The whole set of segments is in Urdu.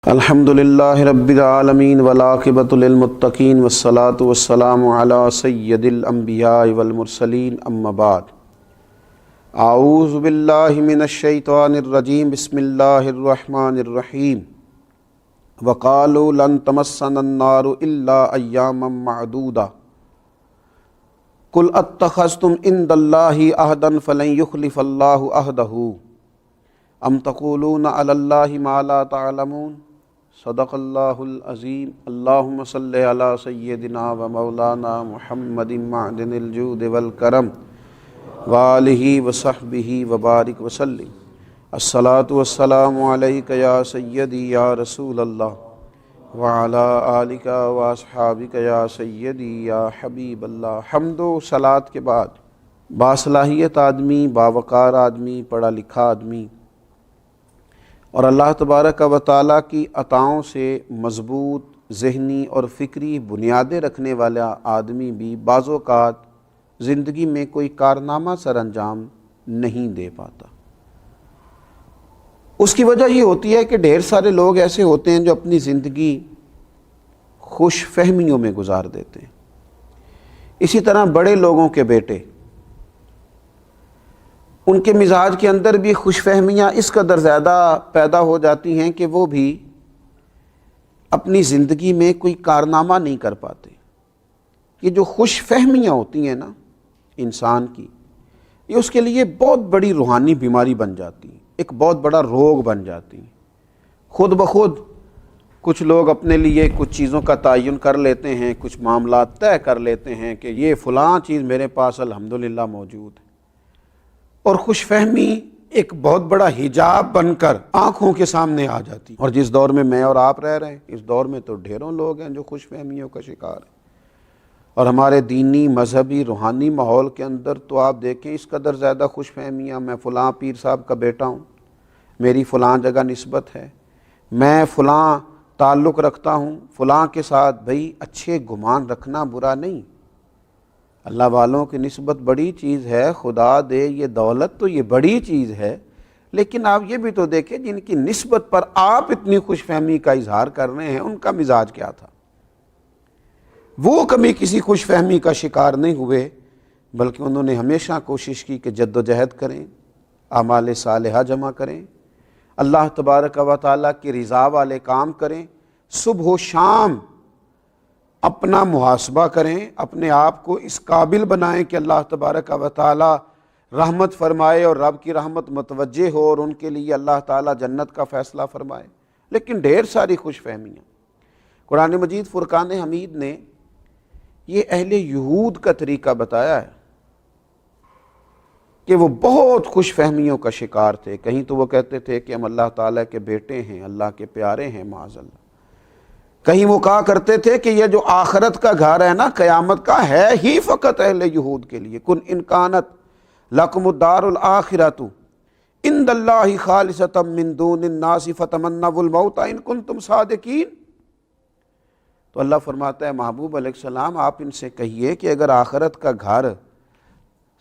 الحمدللہ رب العالمین والعاقبۃ للمتقین والصلاۃ والسلام علی سید الانبیاء والمرسلین اما بعد اعوذ باللہ من الشیطان الرجیم بسم اللہ الرحمن الرحیم وقالوا لن تمسنا النار الا ایاما معدودہ قل اتخذتم عند اللہ عہدا فلن یخلف اللہ عہدہ ام تقولون علی اللہ ما لا تعلمون صدق اللہ العظیم اللہم صلی علی سیدنا و مولانا محمد معدن الجود والکرم وآلہ وصحبہ وبارک وسلم الصلاۃ والسلام علیک یا سیدی یا رسول اللہ وعلی آلک واصحابک یا سیدی یا حبیب اللہ۔ حمد و صلاۃ کے بعد باصلاحیت آدمی، باوقار آدمی، پڑھا لکھا آدمی اور اللہ تبارک و تعالیٰ کی عطاؤں سے مضبوط ذہنی اور فکری بنیادیں رکھنے والا آدمی بھی بعض اوقات زندگی میں کوئی کارنامہ سر انجام نہیں دے پاتا۔ اس کی وجہ یہ ہوتی ہے کہ ڈھیر سارے لوگ ایسے ہوتے ہیں جو اپنی زندگی خوش فہمیوں میں گزار دیتے ہیں۔ اسی طرح بڑے لوگوں کے بیٹے، ان کے مزاج کے اندر بھی خوش فہمیاں اس قدر زیادہ پیدا ہو جاتی ہیں کہ وہ بھی اپنی زندگی میں کوئی کارنامہ نہیں کر پاتے۔ یہ جو خوش فہمیاں ہوتی ہیں نا انسان کی، یہ اس کے لیے بہت بڑی روحانی بیماری بن جاتی ہیں، ایک بہت بڑا روگ بن جاتی ہیں۔ خود بخود کچھ لوگ اپنے لیے کچھ چیزوں کا تعین کر لیتے ہیں، کچھ معاملات طے کر لیتے ہیں کہ یہ فلاں چیز میرے پاس الحمدللہ موجود ہے، اور خوش فہمی ایک بہت بڑا حجاب بن کر آنکھوں کے سامنے آ جاتی۔ اور جس دور میں میں اور آپ رہ رہے ہیں، اس دور میں تو ڈھیروں لوگ ہیں جو خوش فہمیوں کا شکار ہیں۔ اور ہمارے دینی، مذہبی، روحانی ماحول کے اندر تو آپ دیکھیں اس قدر زیادہ خوش فہمیاں، میں فلاں پیر صاحب کا بیٹا ہوں، میری فلاں جگہ نسبت ہے، میں فلاں تعلق رکھتا ہوں فلاں کے ساتھ۔ بھئی اچھے گمان رکھنا برا نہیں، اللہ والوں کی نسبت بڑی چیز ہے، خدا دے یہ دولت تو یہ بڑی چیز ہے، لیکن آپ یہ بھی تو دیکھیں جن کی نسبت پر آپ اتنی خوش فہمی کا اظہار کر رہے ہیں ان کا مزاج کیا تھا۔ وہ کبھی کسی خوش فہمی کا شکار نہیں ہوئے، بلکہ انہوں نے ہمیشہ کوشش کی کہ جد و جہد کریں، اعمال صالحہ جمع کریں، اللہ تبارک و تعالیٰ کی رضا والے کام کریں، صبح و شام اپنا محاسبہ کریں، اپنے آپ کو اس قابل بنائیں کہ اللہ تبارک و تعالیٰ رحمت فرمائے اور رب کی رحمت متوجہ ہو اور ان کے لیے اللہ تعالیٰ جنت کا فیصلہ فرمائے۔ لیکن ڈھیر ساری خوش فہمیاں۔ قرآن مجید فرقان حمید نے یہ اہل یہود کا طریقہ بتایا ہے کہ وہ بہت خوش فہمیوں کا شکار تھے۔ کہیں تو وہ کہتے تھے کہ ہم اللہ تعالیٰ کے بیٹے ہیں، اللہ کے پیارے ہیں، معاذ اللہ۔ کہیں وہ کہا کرتے تھے کہ یہ جو آخرت کا گھر ہے نا قیامت کا، ہے ہی فقط اہل یہود کے لیے۔ کن ان کانت لکم الدار الآخرۃ عند اللہ خالصۃ من دون الناس فتمنوا الموت ان کنتم صادقین۔ تو اللہ فرماتا ہے محبوب علیہ السلام آپ ان سے کہیے کہ اگر آخرت کا گھر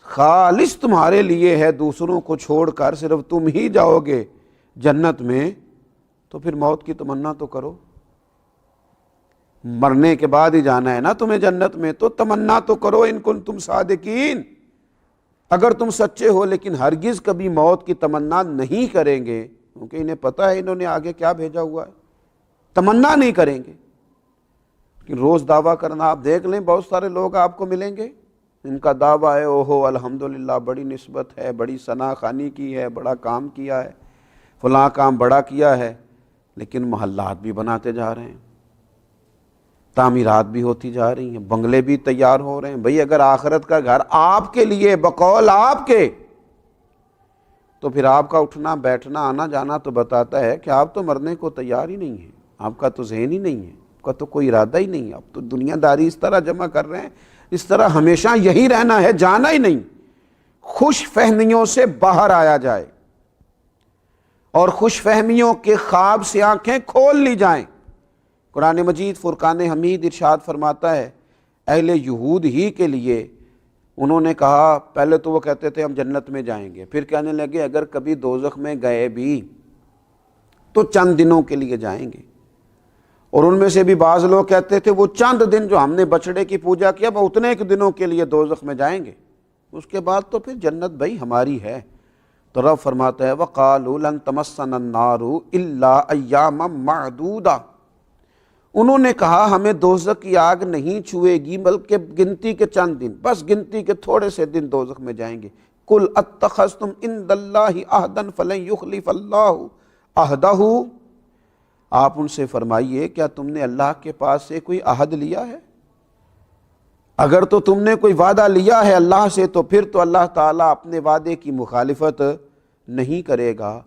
خالص تمہارے لیے ہے، دوسروں کو چھوڑ کر صرف تم ہی جاؤ گے جنت میں، تو پھر موت کی تمنا تو کرو۔ مرنے کے بعد ہی جانا ہے نا تمہیں جنت میں، تو تمنا تو کرو ان کنتم صادقین، اگر تم سچے ہو۔ لیکن ہرگز کبھی موت کی تمنا نہیں کریں گے، کیونکہ انہیں پتہ ہے انہوں نے آگے کیا بھیجا ہوا ہے، تمنا نہیں کریں گے۔ کہ روز دعویٰ کرنا، آپ دیکھ لیں بہت سارے لوگ آپ کو ملیں گے ان کا دعویٰ ہے اوہو الحمدللہ بڑی نسبت ہے، بڑی ثنا خوانی کی ہے، بڑا کام کیا ہے، فلاں کام بڑا کیا ہے، لیکن محلات بھی بناتے جا رہے ہیں، تعمیرات بھی ہوتی جا رہی ہیں، بنگلے بھی تیار ہو رہے ہیں۔ بھئی اگر آخرت کا گھر آپ کے لیے بقول آپ کے، تو پھر آپ کا اٹھنا بیٹھنا آنا جانا تو بتاتا ہے کہ آپ تو مرنے کو تیار ہی نہیں ہیں، آپ کا تو ذہن ہی نہیں ہے، آپ کا تو کوئی ارادہ ہی نہیں ہے، آپ تو دنیا داری اس طرح جمع کر رہے ہیں اس طرح ہمیشہ یہی رہنا ہے، جانا ہی نہیں۔ خوش فہمیوں سے باہر آیا جائے اور خوش فہمیوں کے خواب سے آنکھیں کھول لی جائیں۔ قرآن مجید فرقان حمید ارشاد فرماتا ہے اہل یہود ہی کے لیے، انہوں نے کہا پہلے تو وہ کہتے تھے ہم جنت میں جائیں گے، پھر کہنے لگے اگر کبھی دوزخ میں گئے بھی تو چند دنوں کے لیے جائیں گے، اور ان میں سے بھی بعض لوگ کہتے تھے وہ چند دن جو ہم نے بچڑے کی پوجا کیا وہ اتنے ایک دنوں کے لیے دوزخ میں جائیں گے، اس کے بعد تو پھر جنت بھائی ہماری ہے۔ تو رب فرماتا ہے وَقَالُوا لَن تَمَسَّنَا النَّارُ إِلَّا أَيَّامًا مَّعْدُودًا، انہوں نے کہا ہمیں دوزخ کی آگ نہیں چھوئے گی بلکہ گنتی کے چند دن، بس گنتی کے تھوڑے سے دن دوزخ میں جائیں گے۔ قُلْ أَتَّخَذْتُمْ عِندَ اللَّهِ عَهْدًا فَلَن يُخْلِفَ اللَّهُ عَهْدَهُ، آپ ان سے فرمائیے کیا تم نے اللہ کے پاس سے کوئی عہد لیا ہے؟ اگر تو تم نے کوئی وعدہ لیا ہے اللہ سے تو پھر تو اللہ تعالیٰ اپنے وعدے کی مخالفت نہیں کرے گا۔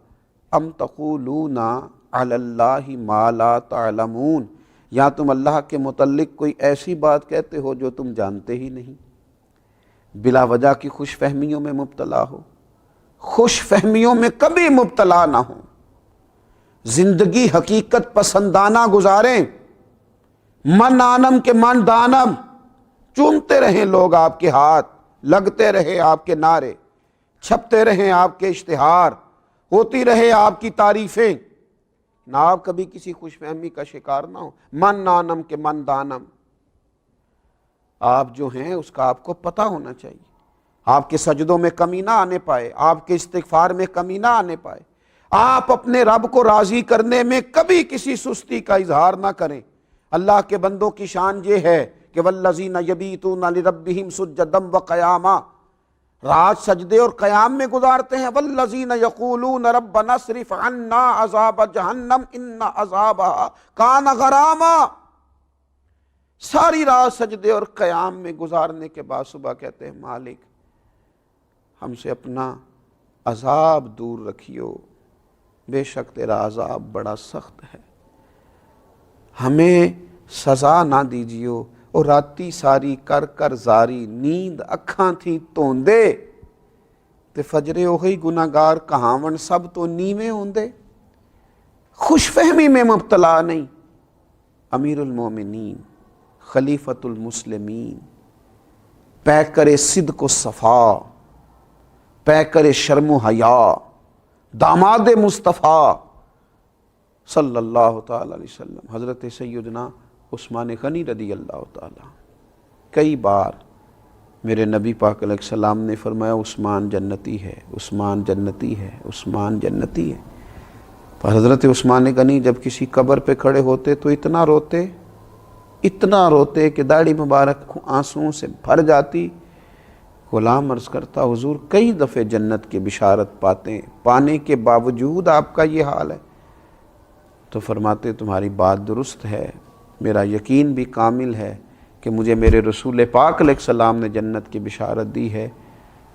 ام تقولون علی اللہ ما لا تعلمون، یا تم اللہ کے متعلق کوئی ایسی بات کہتے ہو جو تم جانتے ہی نہیں، بلا وجہ کی خوش فہمیوں میں مبتلا ہو۔ خوش فہمیوں میں کبھی مبتلا نہ ہو، زندگی حقیقت پسندانہ گزاریں، من آنم کے من دانم، چومتے رہیں لوگ آپ کے ہاتھ، لگتے رہے آپ کے نعرے، چھپتے رہیں آپ کے اشتہار، ہوتی رہے آپ کی تعریفیں، نہ آپ کبھی کسی خوش فہمی کا شکار نہ ہو۔ من نانم کے من دانم، آپ جو ہیں اس کا آپ کو پتہ ہونا چاہیے، آپ کے سجدوں میں کمی نہ آنے پائے، آپ کے استغفار میں کمی نہ آنے پائے، آپ اپنے رب کو راضی کرنے میں کبھی کسی سستی کا اظہار نہ کریں۔ اللہ کے بندوں کی شان یہ ہے کہ والذین یبیتون لربہم سجدا وقیاما، رات سجدے اور قیام میں گزارتے ہیں۔ والذین یقولون ربنا اصرف عنا عذاب جہنم ان عذابها کان غراما، ساری رات سجدے اور قیام میں گزارنے کے بعد صبح کہتے ہیں مالک ہم سے اپنا عذاب دور رکھیو، بے شک تیرا عذاب بڑا سخت ہے، ہمیں سزا نہ دیجیو۔ اور راتی ساری کر کر زاری، نیند اکھاں تھی توندے، تے فجرے اوہی گناہگار کہاون سب تو نیویں ہوندے۔ خوش فہمی میں مبتلا نہیں۔ امیر المومنین، خلیفۃ المسلمین، پیکر صدق و صفا، پیکر شرم و حیا، داماد مصطفیٰ صلی اللہ تعالی علیہ وسلم، حضرت سیدنا عثمان غنی رضی اللہ تعالی، کئی بار میرے نبی پاک علیہ السلام نے فرمایا عثمان جنتی ہے، عثمان جنتی ہے، عثمان جنتی ہے۔ پر حضرت عثمان غنی جب کسی قبر پہ کھڑے ہوتے تو اتنا روتے کہ داڑھی مبارک آنسوؤں سے بھر جاتی۔ غلام عرض کرتا حضور کئی دفعے جنت کی بشارت پانے کے باوجود آپ کا یہ حال ہے؟ تو فرماتے تمہاری بات درست ہے، میرا یقین بھی کامل ہے کہ مجھے میرے رسول پاک علیہ السلام نے جنت کی بشارت دی ہے،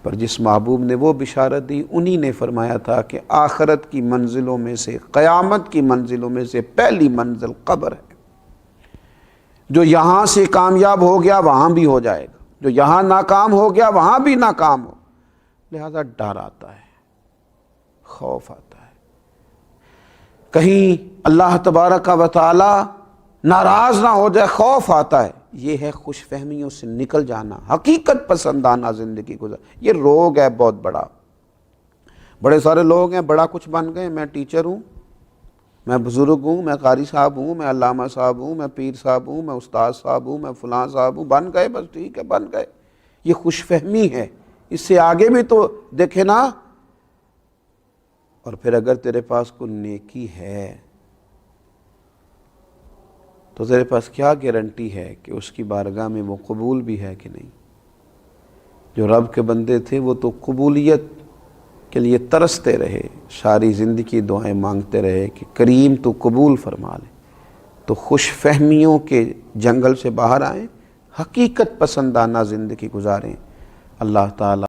پر جس محبوب نے وہ بشارت دی انہی نے فرمایا تھا کہ آخرت کی منزلوں میں سے، قیامت کی منزلوں میں سے پہلی منزل قبر ہے۔ جو یہاں سے کامیاب ہو گیا وہاں بھی ہو جائے گا، جو یہاں ناکام ہو گیا وہاں بھی ناکام ہو، لہذا ڈر آتا ہے، خوف آتا ہے، کہیں اللہ تبارک و تعالی ناراض نہ ہو جائے، خوف آتا ہے۔ یہ ہے خوش فہمیوں سے نکل جانا، حقیقت پسندانہ زندگی گزار۔ یہ روگ ہے بہت بڑا، بڑے سارے لوگ ہیں بڑا کچھ بن گئے، میں ٹیچر ہوں، میں بزرگ ہوں، میں قاری صاحب ہوں، میں علامہ صاحب ہوں، میں پیر صاحب ہوں، میں استاد صاحب ہوں، میں فلاں صاحب ہوں، بن گئے بس ٹھیک ہے بن گئے۔ یہ خوش فہمی ہے، اس سے آگے بھی تو دیکھے نا۔ اور پھر اگر تیرے پاس کوئی نیکی ہے تو تیرے پاس کیا گارنٹی ہے کہ اس کی بارگاہ میں وہ قبول بھی ہے کہ نہیں؟ جو رب کے بندے تھے وہ تو قبولیت کے لیے ترستے رہے، ساری زندگی دعائیں مانگتے رہے کہ کریم تو قبول فرما لے۔ تو خوش فہمیوں کے جنگل سے باہر آئیں، حقیقت پسندانہ زندگی گزاریں۔ اللہ تعالیٰ